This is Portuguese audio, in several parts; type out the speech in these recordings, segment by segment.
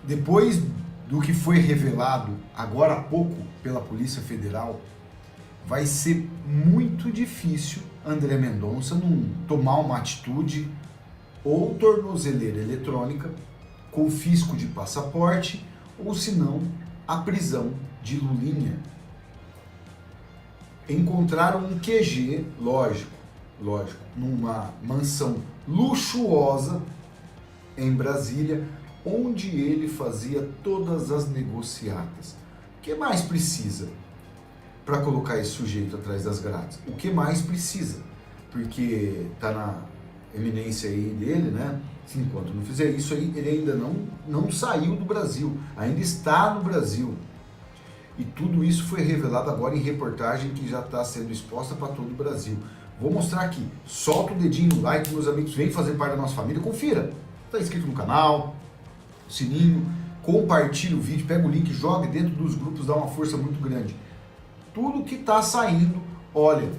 Depois do que foi revelado agora há pouco pela Polícia Federal, vai ser muito difícil André Mendonça não tomar uma atitude ou tornozeleira eletrônica, confisco de passaporte ou, se não, a prisão de Lulinha. Encontraram um QG, lógico, numa mansão luxuosa em Brasília, onde ele fazia todas as negociatas. O que mais precisa para colocar esse sujeito atrás das grades? O que mais precisa? Porque tá na eminência aí dele, né? Enquanto não fizer isso aí, ele ainda não saiu do Brasil, ainda está no Brasil. E tudo isso foi revelado agora em reportagem que já está sendo exposta para todo o Brasil. Vou mostrar aqui. Solta o dedinho no like, meus amigos, vem fazer parte da nossa família, confira. Está inscrito no canal, sininho, compartilha o vídeo, pega o link, joga dentro dos grupos, dá uma força muito grande. Tudo que está saindo, olha,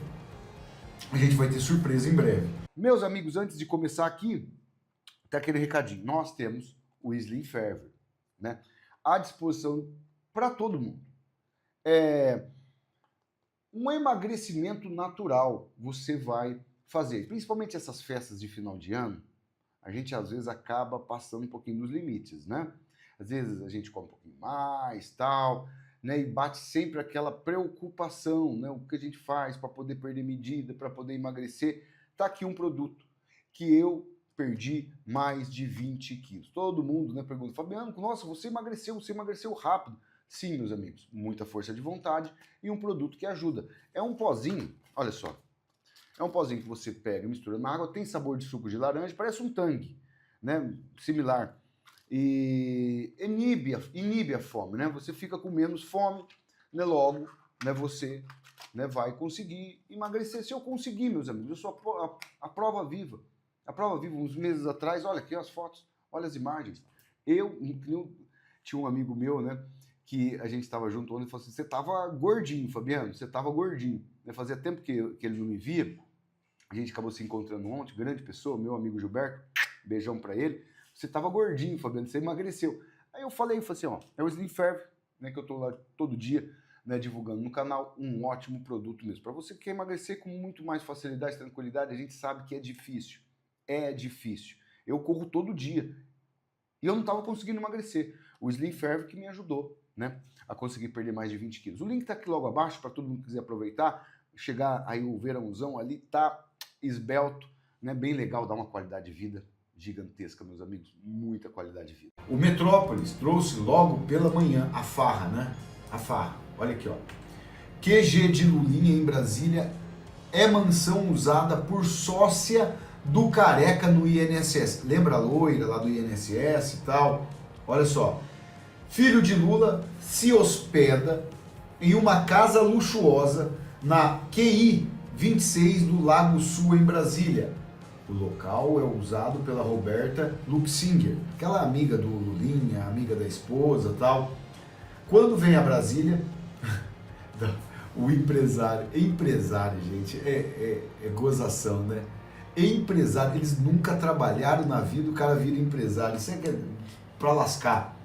a gente vai ter surpresa em breve. Meus amigos, antes de começar aqui, tá aquele recadinho. Nós temos o Slim Fervor, né? À disposição para todo mundo. Um emagrecimento natural você vai fazer. Principalmente essas festas de final de ano, a gente às vezes acaba passando um pouquinho dos limites, né? Às vezes a gente come um pouquinho mais, tal, né? E bate sempre aquela preocupação, né? O que a gente faz para poder perder medida, para poder emagrecer. Tá aqui um produto que eu perdi mais de 20 quilos. Todo mundo, né, pergunta, Fabiano, nossa, você emagreceu rápido. Sim, meus amigos, muita força de vontade e um produto que ajuda. É um pozinho, olha só. É um pozinho que você pega, mistura na água, tem sabor de suco de laranja, parece um Tang, né? Similar. E inibe a fome, né? Você fica com menos fome, né? Logo, né, você, né, vai conseguir emagrecer. Se eu conseguir, meus amigos, eu sou a prova viva. A prova viva, uns meses atrás, olha aqui as fotos, olha as imagens. Eu tinha um amigo meu, né, que a gente estava junto ontem e falou assim, você estava gordinho, Fabiano, você estava gordinho. Fazia tempo que ele não me via, a gente acabou se encontrando ontem, grande pessoa, meu amigo Gilberto, beijão para ele. Você estava gordinho, Fabiano, você emagreceu. Aí eu falei assim, ó, é o Slim Fervor, né, que eu tô lá todo dia, né, divulgando no canal, um ótimo produto mesmo. Para você que quer emagrecer com muito mais facilidade, tranquilidade, a gente sabe que é difícil. É difícil. Eu corro todo dia e eu não estava conseguindo emagrecer. O Slim Fervor que me ajudou, né, a conseguir perder mais de 20 quilos. O link está aqui logo abaixo para todo mundo que quiser aproveitar. Chegar aí o verãozão ali, tá esbelto, né, bem legal, dá uma qualidade de vida gigantesca, meus amigos, muita qualidade de vida. O Metrópolis trouxe logo pela manhã a farra, né? A farra, olha aqui, ó. QG de Lulinha em Brasília é mansão usada por sócia do Careca no INSS. Lembra a loira lá do INSS e tal? Olha só. Filho de Lula se hospeda em uma casa luxuosa na QI 26 do Lago Sul, em Brasília. O local é usado pela Roberta Luxinger, aquela amiga do Lulinha, amiga da esposa e tal. Quando vem a Brasília, o empresário, gente, é gozação, né? Empresário, eles nunca trabalharam na vida, o cara vira empresário, isso é pra lascar.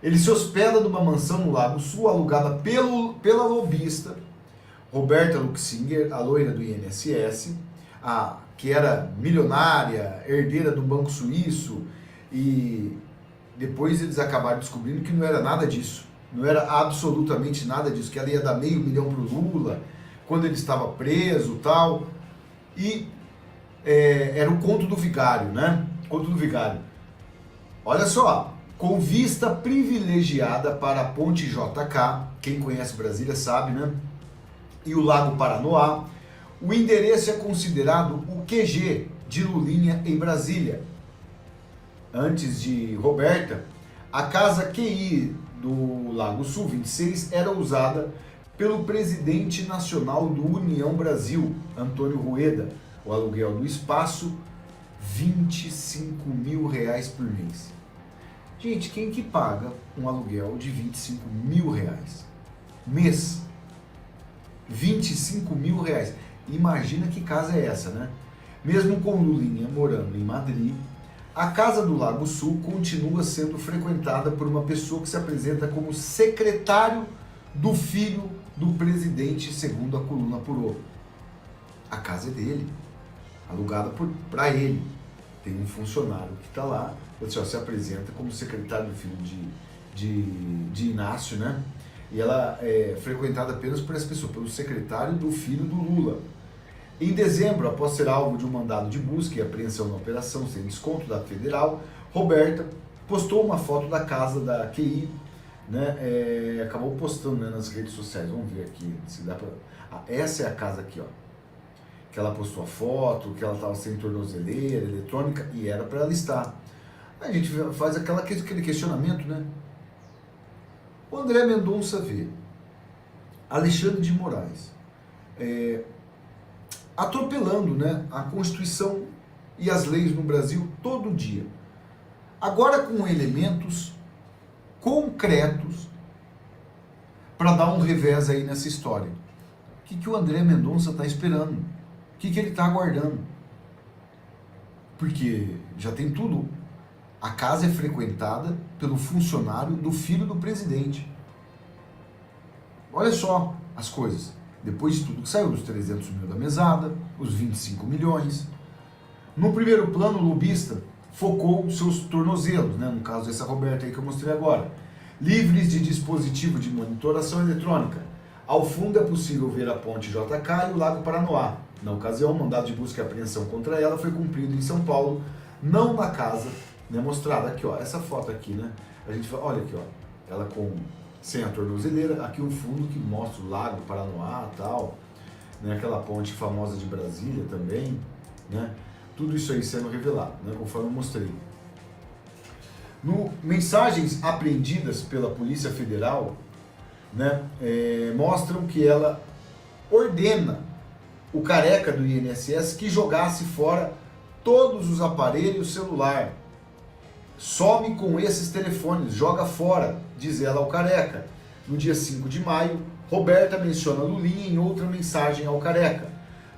Ele se hospeda numa mansão no Lago Sul, alugada pela lobista Roberta Luxinger, a loira do INSS, que era milionária, herdeira do Banco Suíço, e depois eles acabaram descobrindo que não era nada disso, não era absolutamente nada disso, que ela ia dar $500 mil pro Lula, quando ele estava preso e tal, e era o conto do vigário, né? Conto do vigário. Olha só, com vista privilegiada para a Ponte JK, quem conhece Brasília sabe, né? E o Lago Paranoá, o endereço é considerado o QG de Lulinha em Brasília. Antes de Roberta, a casa QI do Lago Sul 26 era usada pelo presidente nacional do União Brasil, Antônio Rueda. O aluguel do espaço, R$25 mil por mês. Gente, quem que paga um aluguel de R$25 mil mês? R$25 mil. Imagina que casa é essa, né? Mesmo com Lulinha morando em Madrid, A Casa do Lago Sul continua sendo frequentada por uma pessoa que se apresenta como secretário do filho do presidente, segundo a coluna apurou. A casa é dele, alugada para ele. Tem um funcionário que está lá, se apresenta como secretário do filho de Inácio, né? E ela é frequentada apenas por essa pessoa, pelo secretário do filho do Lula. Em dezembro, após ser alvo de um mandado de busca e apreensão na operação sem desconto da federal, Roberta postou uma foto da casa da QI, né? Acabou postando, né, nas redes sociais. Vamos ver aqui se dá para. Essa é a casa aqui, ó. Que ela postou a foto, que ela estava sem tornozeleira eletrônica e era para ela estar. A gente faz aquele questionamento, né? O André Mendonça vê Alexandre de Moraes atropelando, né, a Constituição e as leis no Brasil todo dia. Agora com elementos concretos para dar um revés aí nessa história. O que o André Mendonça está esperando? O que ele está aguardando? Porque já tem tudo. A casa é frequentada pelo funcionário do filho do presidente. Olha só as coisas. Depois de tudo que saiu, os 300 mil da mesada, os 25 milhões. No primeiro plano, o lobista focou os seus tornozelos, né? No caso dessa Roberta aí que eu mostrei agora. Livres de dispositivo de monitoração eletrônica. Ao fundo é possível ver a ponte JK e o Lago Paranoá. Na ocasião, o mandado de busca e apreensão contra ela foi cumprido em São Paulo, não na casa, né, mostrada aqui, ó, essa foto aqui, né? A gente vai, olha aqui, ó, ela sem a tornozeleira, aqui um fundo que mostra o Lago Paranoá e tal, né, aquela ponte famosa de Brasília também, né? Tudo isso aí sendo revelado, né, conforme eu mostrei. Mensagens apreendidas pela Polícia Federal, né, mostram que ela ordena o careca do INSS que jogasse fora todos os aparelhos celular. Some com esses telefones, joga fora, diz ela ao careca. No dia 5 de maio, Roberta menciona Lulinha em outra mensagem ao careca.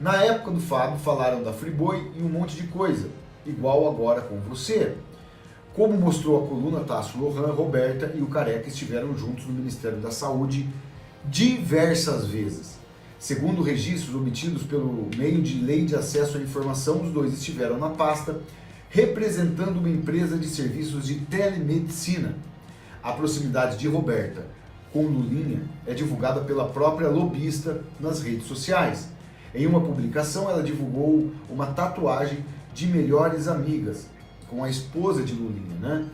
Na época do Fábio, falaram da Friboi e um monte de coisa, igual agora com você. Como mostrou a coluna, Tasso Lohan, Roberta e o careca estiveram juntos no Ministério da Saúde diversas vezes. Segundo registros obtidos pelo meio de lei de acesso à informação, os dois estiveram na pasta representando uma empresa de serviços de telemedicina. A proximidade de Roberta com Lulinha é divulgada pela própria lobista nas redes sociais. Em uma publicação, ela divulgou uma tatuagem de melhores amigas com a esposa de Lulinha, né?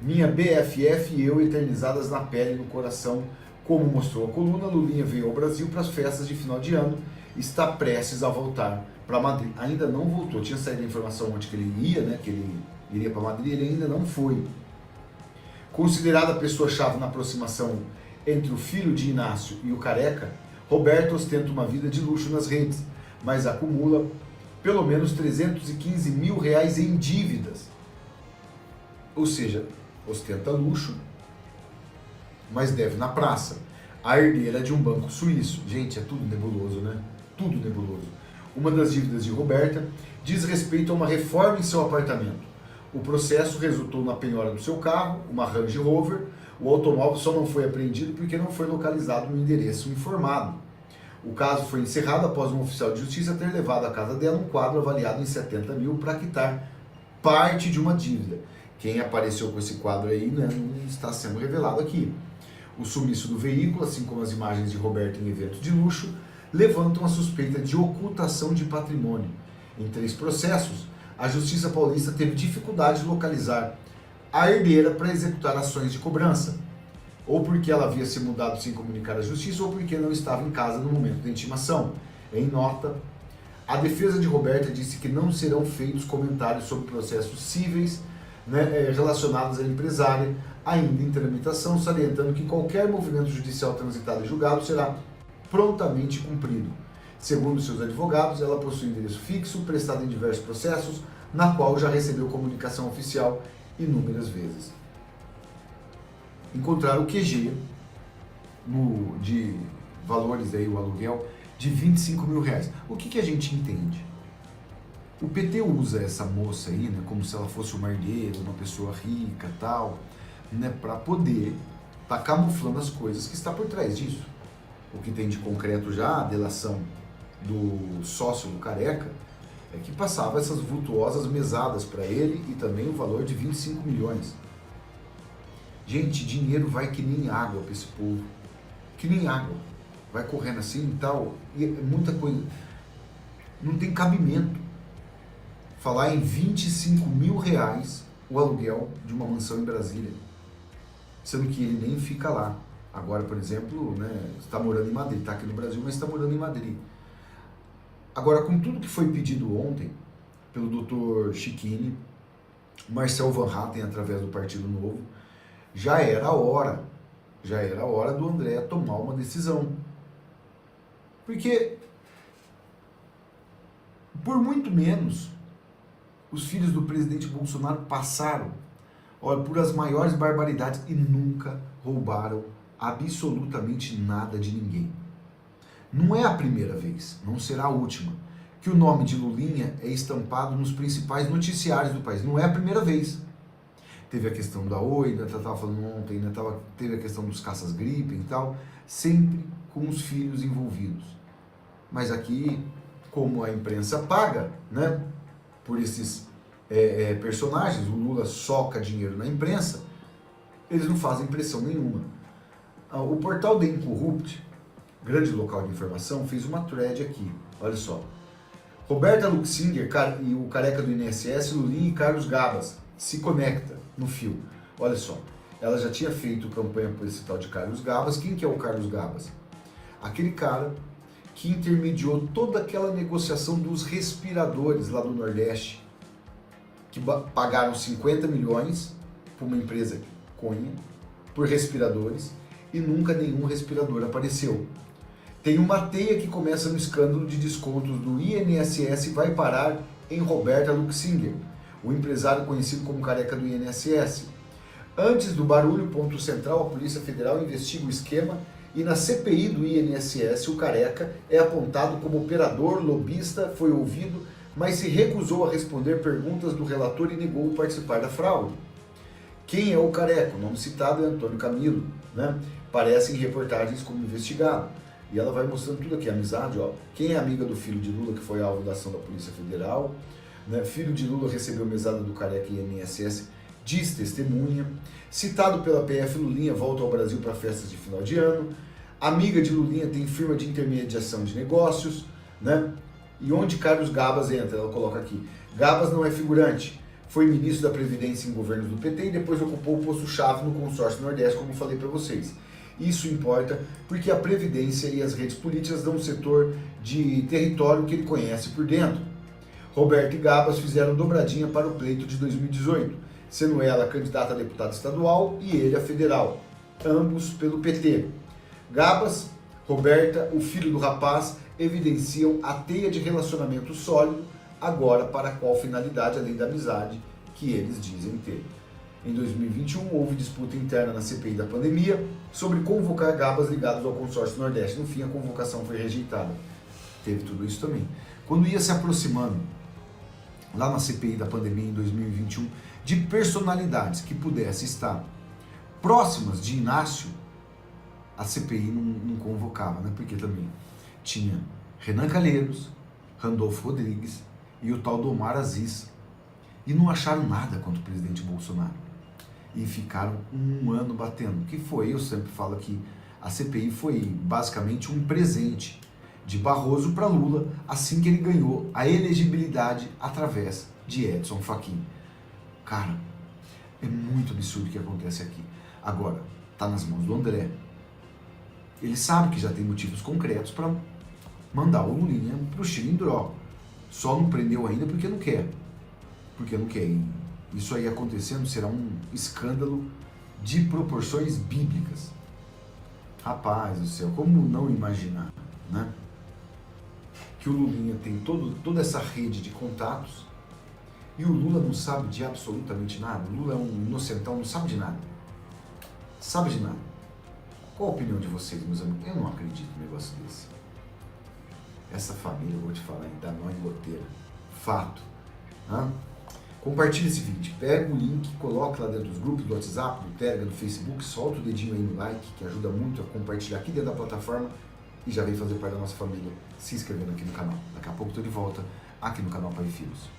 Minha BFF e eu eternizadas na pele e no coração. Como mostrou a coluna, Lulinha veio ao Brasil para as festas de final de ano, está prestes a voltar para Madrid. Ainda não voltou, tinha saído a informação ontem que ele ia, né, que ele iria para Madrid, ele ainda não foi. Considerada pessoa-chave na aproximação entre o filho de Inácio e o careca, Roberta ostenta uma vida de luxo nas redes, mas acumula pelo menos 315 mil reais em dívidas. Ou seja, ostenta luxo, mas deve na praça. A herdeira de um banco suíço. Gente, é tudo nebuloso, né? Tudo nebuloso. Uma das dívidas de Roberta diz respeito a uma reforma em seu apartamento. O processo resultou na penhora do seu carro, uma Range Rover. O automóvel só não foi apreendido porque não foi localizado no endereço informado. O caso foi encerrado após um oficial de justiça ter levado à casa dela um quadro avaliado em 70 mil para quitar parte de uma dívida. Quem apareceu com esse quadro aí, né, não está sendo revelado aqui. O sumiço do veículo, assim como as imagens de Roberta em eventos de luxo, levantam a suspeita de ocultação de patrimônio. Em 3 processos, a Justiça Paulista teve dificuldade de localizar a herdeira para executar ações de cobrança, ou porque ela havia se mudado sem comunicar à Justiça, ou porque não estava em casa no momento da intimação. Em nota, a defesa de Roberta disse que não serão feitos comentários sobre processos cíveis, né, relacionados à empresária, ainda em tramitação, salientando que qualquer movimento judicial transitado e julgado será prontamente cumprido. Segundo seus advogados, ela possui endereço fixo, prestado em diversos processos, na qual já recebeu comunicação oficial inúmeras vezes. Encontraram o QG de valores aí, o aluguel, de 25 mil reais. O que a gente entende? O PT usa essa moça aí, né, como se ela fosse uma herdeira, uma pessoa rica, tal, né, para poder estar camuflando as coisas que está por trás disso. O que tem de concreto já, a delação do sócio do Careca, é que passava essas vultuosas mesadas para ele e também o valor de 25 milhões. Gente, dinheiro vai que nem água para esse povo. Que nem água. Vai correndo assim e tal. E é muita coisa. Não tem cabimento falar em 25 mil reais o aluguel de uma mansão em Brasília. Sendo que ele nem fica lá. Agora, por exemplo, né, está morando em Madrid. Está aqui no Brasil, mas está morando em Madrid. Agora, com tudo que foi pedido ontem pelo Dr. Chiquini, Marcel Van Hatten, através do Partido Novo, já era a hora do André tomar uma decisão. Porque, por muito menos, os filhos do presidente Bolsonaro passaram, olha, por as maiores barbaridades e nunca roubaram absolutamente nada de ninguém. Não é a primeira vez, não será a última, que o nome de Lulinha é estampado nos principais noticiários do país. Não é a primeira vez. Teve a questão da Oi, né, estava falando ontem, né, teve a questão dos caças-gripe e tal, sempre com os filhos envolvidos. Mas aqui, como a imprensa paga, né, por esses personagens, o Lula soca dinheiro na imprensa, eles não fazem pressão nenhuma. O portal The Incorrupt, grande local de informação, fez uma thread aqui, olha só. Roberta Luxinger e o careca do INSS, Lulinha e Carlos Gabas, se conecta no fio. Olha só, ela já tinha feito campanha por esse tal de Carlos Gabas. Quem que é o Carlos Gabas? Aquele cara que intermediou toda aquela negociação dos respiradores lá do Nordeste, que pagaram 50 milhões para uma empresa conha, por respiradores, e nunca nenhum respirador apareceu. Tem uma teia que começa no escândalo de descontos do INSS e vai parar em Roberta Luxinger, o empresário conhecido como careca do INSS. Antes do barulho, ponto central, a Polícia Federal investiga o esquema e na CPI do INSS o careca é apontado como operador, lobista, foi ouvido, mas se recusou a responder perguntas do relator e negou participar da fraude. Quem é o careca? O nome citado é Antônio Camilo, né? Aparece em reportagens como investigado. E ela vai mostrando tudo aqui, amizade, ó. Quem é amiga do filho de Lula, que foi alvo da ação da Polícia Federal, né? Filho de Lula recebeu mesada do careca e INSS, diz testemunha. Citado pela PF, Lulinha volta ao Brasil para festas de final de ano. Amiga de Lulinha tem firma de intermediação de negócios, né? E onde Carlos Gabas entra, ela coloca aqui. Gabas não é figurante, foi ministro da Previdência em governos do PT e depois ocupou o posto-chave no consórcio Nordeste, como falei para vocês. Isso importa porque a Previdência e as redes políticas dão um setor de território que ele conhece por dentro. Roberto e Gabas fizeram dobradinha para o pleito de 2018, sendo ela candidata a deputada estadual e ele a federal, ambos pelo PT. Gabas, Roberta, o filho do rapaz, evidenciam a teia de relacionamento sólido, agora para qual finalidade, além da amizade, que eles dizem ter. Em 2021, houve disputa interna na CPI da pandemia sobre convocar Gabas ligados ao consórcio Nordeste. No fim, a convocação foi rejeitada. Teve tudo isso também. Quando ia se aproximando, lá na CPI da pandemia em 2021, de personalidades que pudessem estar próximas de Inácio, a CPI não convocava, né? Porque também tinha Renan Calheiros, Randolfo Rodrigues e o tal do Omar Aziz. E não acharam nada contra o presidente Bolsonaro. E ficaram um ano batendo. Que foi, eu sempre falo que a CPI foi basicamente um presente de Barroso para Lula, assim que ele ganhou a elegibilidade através de Edson Fachin. Cara, é muito absurdo o que acontece aqui. Agora, tá nas mãos do André. Ele sabe que já tem motivos concretos para mandar o Lulinha pro Chilindró. Só não prendeu ainda porque não quer. Porque não quer. E isso aí acontecendo será um escândalo de proporções bíblicas. Rapaz do céu, como não imaginar, né? Que o Lulinha tem toda essa rede de contatos e o Lula não sabe de absolutamente nada. O Lula é um inocentão, não sabe de nada. Sabe de nada. Qual a opinião de vocês, meus amigos? Eu não acredito num negócio desse. Essa família, eu vou te falar, ainda não é goteira. fato. Né? Compartilhe esse vídeo, pega o link, coloca lá dentro dos grupos do WhatsApp, do Telegram, do Facebook, solta o dedinho aí no like, que ajuda muito a compartilhar aqui dentro da plataforma e já vem fazer parte da nossa família se inscrevendo aqui no canal. Daqui a pouco estou de volta aqui no canal Pai e Filhos.